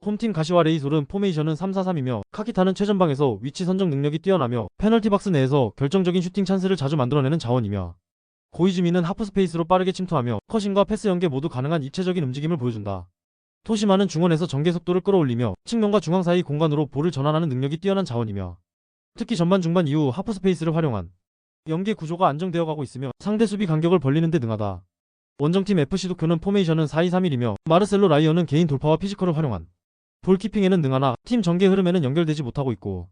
홈팀 가시와 레이솔은 포메이션은 3-4-3이며 카키타는 최전방에서 위치 선정 능력이 뛰어나며 페널티 박스 내에서 결정적인 슈팅 찬스를 자주 만들어내는 자원이며 고이즈미는 하프스페이스로 빠르게 침투하며 커싱과 패스 연계 모두 가능한 입체적인 움직임을 보여준다. 토시마는 중원에서 전개 속도를 끌어올리며 측면과 중앙 사이 공간으로 볼을 전환하는 능력이 뛰어난 자원이며 특히 전반 중반 이후 하프스페이스를 활용한 연계 구조가 안정되어 가고 있으며 상대 수비 간격을 벌리는 데 능하다. 원정팀 FC 도쿄는 포메이션은 4-2-3-1이며 마르셀로 라이어는 개인 돌파와 피지컬을 활용한 볼키핑에는 능하나 팀 전개 흐름에는 연결되지 못하고 있고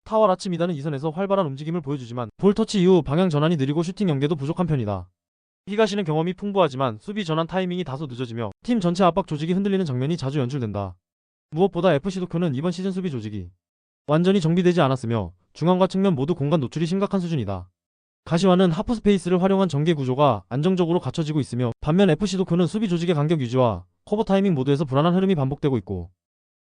타워 라치 미다는 이선에서 활발한 움직임을 보여주지만 볼 터치 이후 방향 전환이 느리고 슈팅 연계도 부족한 편이다. 히가시는 경험이 풍부하지만 수비 전환 타이밍이 다소 늦어지며 팀 전체 압박 조직이 흔들리는 장면이 자주 연출된다. 무엇보다 FC 도쿄는 이번 시즌 수비 조직이 완전히 정비되지 않았으며 중앙과 측면 모두 공간 노출이 심각한 수준이다. 가시와는 하프스페이스를 활용한 전개 구조가 안정적으로 갖춰지고 있으며 반면 FC 도쿄는 수비 조직의 간격 유지와 커버 타이밍 모두에서 불안한 흐름이 반복되고 있고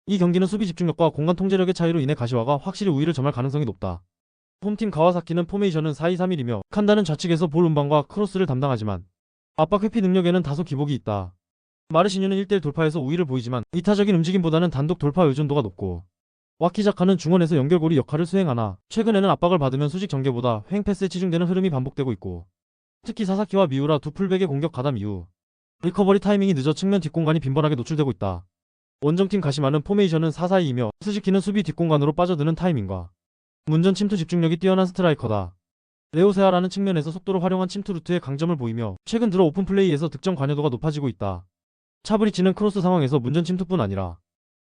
이 경기는 수비 집중력과 공간 통제력의 차이로 인해 가시와가 확실히 우위를 점할 가능성이 높다. 홈팀 가와사키는 포메이션은 4-2-3-1이며 칸다는 좌측에서 볼 운반과 크로스를 담당하지만 압박 회피 능력에는 다소 기복이 있다. 마르시뉴는 1대1 돌파에서 우위를 보이지만 이타적인 움직임보다는 단독 돌파 의존도가 높고 와키자카는 중원에서 연결고리 역할을 수행하나 최근에는 압박을 받으면 수직 전개보다 횡 패스에 치중되는 흐름이 반복되고 있고 특히 사사키와 미우라 두 풀백의 공격 가담 이후 리커버리 타이밍이 늦어 측면 뒷공간이 빈번하게 노출되고 있다. 원정팀 가시마는 포메이션은 4-4-2이며 스즈키는 수비 뒷공간으로 빠져드는 타이밍과 문전 침투 집중력이 뛰어난 스트라이커다. 레오세아라는 측면에서 속도를 활용한 침투 루트에 강점을 보이며 최근 들어 오픈 플레이에서 득점 관여도가 높아지고 있다. 차브리치는 크로스 상황에서 문전 침투뿐 아니라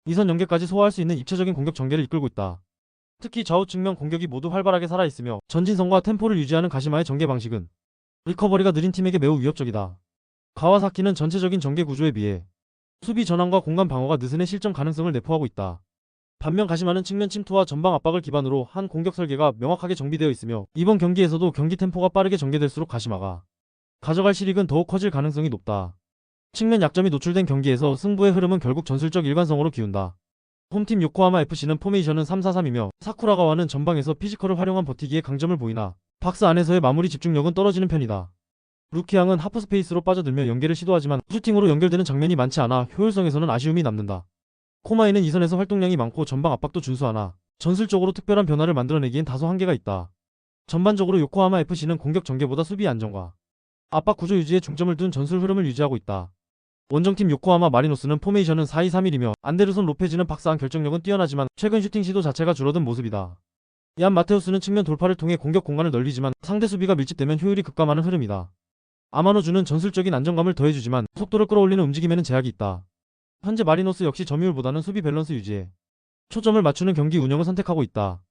이선 연계까지 소화할 수 있는 입체적인 공격 전개를 이끌고 있다. 특히 좌우 측면 공격이 모두 활발하게 살아있으며 전진성과 템포를 유지하는 가시마의 전개 방식은 리커버리가 느린 팀에게 매우 위협적이다. 가와사키는 전체적인 전개 구조에 비해 수비 전환과 공간 방어가 느슨해 실점 가능성을 내포하고 있다. 반면 가시마는 측면 침투와 전방 압박을 기반으로 한 공격 설계가 명확하게 정비되어 있으며 이번 경기에서도 경기 템포가 빠르게 전개될수록 가시마가 가져갈 실익은 더욱 커질 가능성이 높다. 측면 약점이 노출된 경기에서 승부의 흐름은 결국 전술적 일관성으로 기운다. 홈팀 요코하마 FC는 포메이션은 3-4-3이며 사쿠라가와는 전방에서 피지컬을 활용한 버티기에 강점을 보이나 박스 안에서의 마무리 집중력은 떨어지는 편이다. 루키앙은 하프스페이스로 빠져들며 연계를 시도하지만 슈팅으로 연결되는 장면이 많지 않아 효율성에서는 아쉬움이 남는다. 코마이는 이선에서 활동량이 많고 전방 압박도 준수하나 전술적으로 특별한 변화를 만들어내기엔 다소 한계가 있다. 전반적으로 요코하마 FC는 공격 전개보다 수비 안정과 압박 구조 유지에 중점을 둔 전술 흐름을 유지하고 있다. 원정팀 요코하마 마리노스는 포메이션은 4-2-3-1이며 안데르손 로페즈는 박스 안 결정력은 뛰어나지만 최근 슈팅 시도 자체가 줄어든 모습이다. 얀 마테우스는 측면 돌파를 통해 공격 공간을 넓히지만 상대 수비가 밀집되면 효율이 급감하는 흐름이다. 아마노주는 전술적인 안정감을 더해주지만 속도를 끌어올리는 움직임에는 제약이 있다. 현재 마리노스 역시 점유율보다는 수비 밸런스 유지에 초점을 맞추는 경기 운영을 선택하고 있다.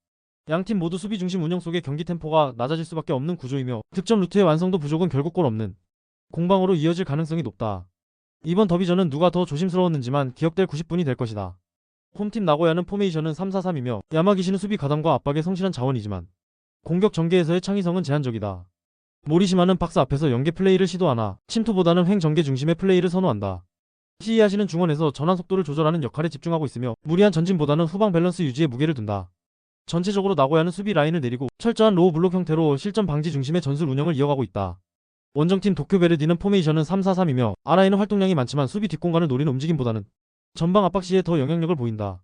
양팀 모두 수비 중심 운영 속에 경기 템포가 낮아질 수밖에 없는 구조이며 득점 루트의 완성도 부족은 결국 골 없는 공방으로 이어질 가능성이 높다. 이번 더비전은 누가 더 조심스러웠는지만 기억될 90분이 될 것이다. 홈팀 나고야는 포메이션은 3-4-3이며 야마기시는 수비 가담과 압박에 성실한 자원이지만 공격 전개에서의 창의성은 제한적이다. 모리시마는 박스 앞에서 연계 플레이를 시도하나 침투보다는 횡 전개 중심의 플레이를 선호한다. 시이아시는 중원에서 전환 속도를 조절하는 역할에 집중하고 있으며 무리한 전진보다는 후방 밸런스 유지에 무게를 둔다. 전체적으로 나고야는 수비 라인을 내리고 철저한 로우 블록 형태로 실점 방지 중심의 전술 운영을 이어가고 있다. 원정팀 도쿄베르디는 포메이션은 3-4-3이며 아라인은 활동량이 많지만 수비 뒷공간을 노리는 움직임보다는 전방 압박 시에 더 영향력을 보인다.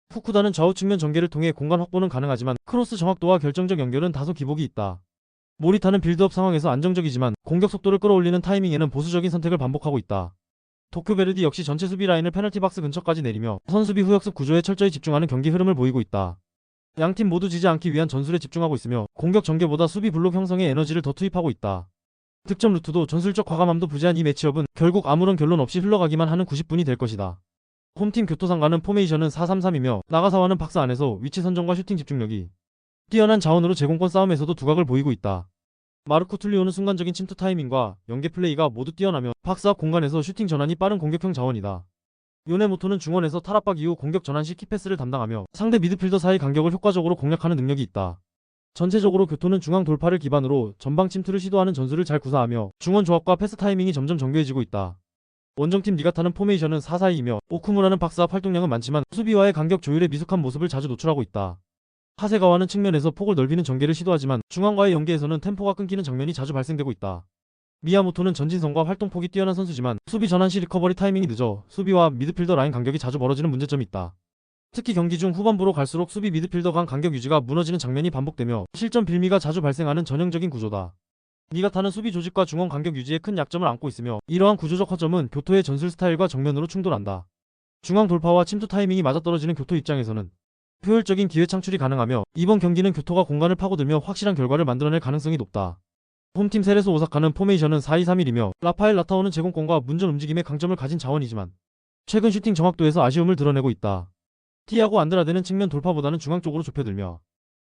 후쿠다는 좌우 측면 전개를 통해 공간 확보는 가능하지만 크로스 정확도와 결정적 연결은 다소 기복이 있다. 모리타는 빌드업 상황에서 안정적이지만 공격 속도를 끌어올리는 타이밍에는 보수적인 선택을 반복하고 있다. 도쿄베르디 역시 전체 수비 라인을 페널티 박스 근처까지 내리며 선수비 후역습 구조에 철저히 집중하는 경기 흐름을 보이고 있다. 양팀 모두 지지 않기 위한 전술에 집중하고 있으며 공격 전개보다 수비 블록 형성에 에너지를 더 투입하고 있다. 득점 루트도 전술적 과감함도 부재한 이 매치업은 결국 아무런 결론 없이 흘러가기만 하는 90분이 될 것이다. 홈팀 교토상가는 포메이션은 4-3-3이며 나가사와는 박스 안에서 위치 선정과 슈팅 집중력이 뛰어난 자원으로 제공권 싸움에서도 두각을 보이고 있다. 마르코 툴리오는 순간적인 침투 타이밍과 연계 플레이가 모두 뛰어나며 박스 앞 공간에서 슈팅 전환이 빠른 공격형 자원이다. 요네모토는 중원에서 탈압박 이후 공격 전환 시 키패스를 담당하며 상대 미드필더 사이 간격을 효과적으로 공략하는 능력이 있다. 전체적으로 교토는 중앙 돌파를 기반으로 전방 침투를 시도하는 전술을 잘 구사하며 중원 조합과 패스 타이밍이 점점 정교해지고 있다. 원정팀 니가타는 포메이션은 4-4-2이며 오쿠무라는 박스 앞 활동량은 많지만 수비와의 간격 조율에 미숙한 모습을 자주 노출하고 있다. 하세가와는 측면에서 폭을 넓히는 전개를 시도하지만 중앙과의 연계에서는 템포가 끊기는 장면이 자주 발생되고 있다. 미야모토는 전진성과 활동폭이 뛰어난 선수지만 수비 전환 시 리커버리 타이밍이 늦어 수비와 미드필더 라인 간격이 자주 벌어지는 문제점이 있다. 특히 경기 중 후반부로 갈수록 수비 미드필더 간 간격 유지가 무너지는 장면이 반복되며 실점 빌미가 자주 발생하는 전형적인 구조다. 니가타는 수비 조직과 중원 간격 유지에 큰 약점을 안고 있으며 이러한 구조적 허점은 교토의 전술 스타일과 정면으로 충돌한다. 중앙 돌파와 침투 타이밍이 맞아떨어지는 교토 입장에서는 효율적인 기회 창출이 가능하며 이번 경기는 교토가 공간을 파고들며 확실한 결과를 만들어낼 가능성이 높다. 홈팀 세레소 오사카는 포메이션은 4-2-3-1이며 라파엘 라타오는 제공권과 문전 움직임의 강점을 가진 자원이지만 최근 슈팅 정확도에서 아쉬움을 드러내고 있다. 티아고 안드라데는 측면 돌파보다는 중앙 쪽으로 좁혀들며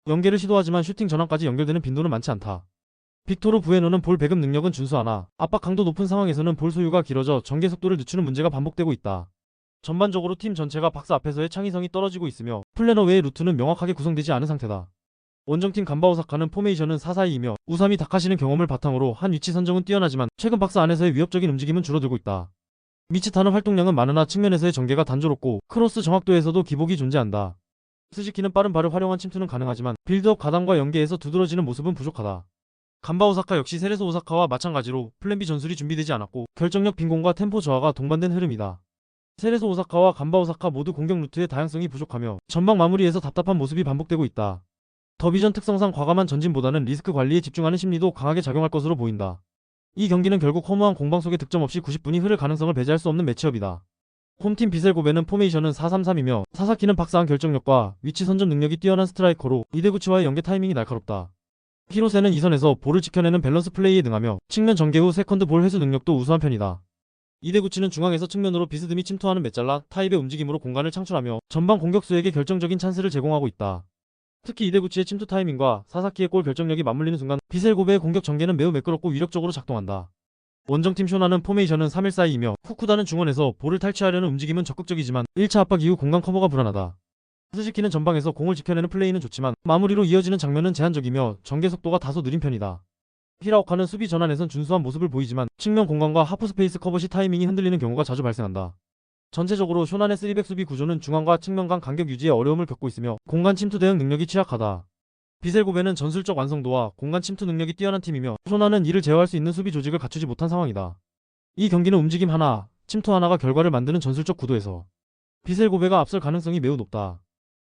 연계를 시도하지만 슈팅 전환까지 연결되는 빈도는 많지 않다. 빅토르 부에노는 볼 배급 능력은 준수하나 압박 강도 높은 상황에서는 볼 소유가 길어져 전개 속도를 늦추는 문제가 반복되고 있다. 전반적으로 팀 전체가 박스 앞에서의 창의성이 떨어지고 있으며 플래너 외의 루트는 명확하게 구성되지 않은 상태다. 원정팀 간바 오사카는 포메이션은 4-4-2이며 우사미 다카시는 경험을 바탕으로 한 위치 선정은 뛰어나지만 최근 박스 안에서의 위협적인 움직임은 줄어들고 있다. 미치타는 활동량은 많으나 측면에서의 전개가 단조롭고 크로스 정확도에서도 기복이 존재한다. 스즈키는 빠른 발을 활용한 침투는 가능하지만 빌드업 가담과 연계에서 두드러지는 모습은 부족하다. 간바 오사카 역시 세레소 오사카와 마찬가지로 플랜 B 전술이 준비되지 않았고 결정력 빈곤과 템포 저하가 동반된 흐름이다. 세레소 오사카와 간바 오사카 모두 공격 루트의 다양성이 부족하며 전방 마무리에서 답답한 모습이 반복되고 있다. 더비전 특성상 과감한 전진보다는 리스크 관리에 집중하는 심리도 강하게 작용할 것으로 보인다. 이 경기는 결국 허무한 공방 속에 득점 없이 90분이 흐를 가능성을 배제할 수 없는 매치업이다. 홈팀 비셀고베는 포메이션은 4-3-3이며 사사키는 박스안 결정력과 위치 선점 능력이 뛰어난 스트라이커로 이데구치와의 연계 타이밍이 날카롭다. 히로세는 이선에서 볼을 지켜내는 밸런스 플레이에 능하며 측면 전개 후 세컨드 볼 회수 능력도 우수한 편이다. 이데구치는 중앙에서 측면으로 비스듬히 침투하는 메잘라 타입의 움직임으로 공간을 창출하며 전방 공격수에게 결정적인 찬스를 제공하고 있다. 특히 이데구치의 침투 타이밍과 사사키의 골 결정력이 맞물리는 순간 비셀고베의 공격 전개는 매우 매끄럽고 위력적으로 작동한다. 원정팀 쇼나는 포메이션은 3-1-4-2이며 후쿠다는 중원에서 볼을 탈취하려는 움직임은 적극적이지만 1차 압박 이후 공간 커버가 불안하다. 스즈키는 전방에서 공을 지켜내는 플레이는 좋지만 마무리로 이어지는 장면은 제한적이며 전개 속도가 다소 느린 편이다. 히라오카는 수비 전환에선 준수한 모습을 보이지만 측면 공간과 하프 스페이스 커버 시 타이밍이 흔들리는 경우가 자주 발생한다. 전체적으로 쇼난의 3백 수비 구조는 중앙과 측면 간 간격 유지에 어려움을 겪고 있으며 공간 침투 대응 능력이 취약하다. 비셀고베는 전술적 완성도와 공간 침투 능력이 뛰어난 팀이며 쇼난은 이를 제어할 수 있는 수비 조직을 갖추지 못한 상황이다. 이 경기는 움직임 하나, 침투 하나가 결과를 만드는 전술적 구도에서 비셀고베가 앞설 가능성이 매우 높다.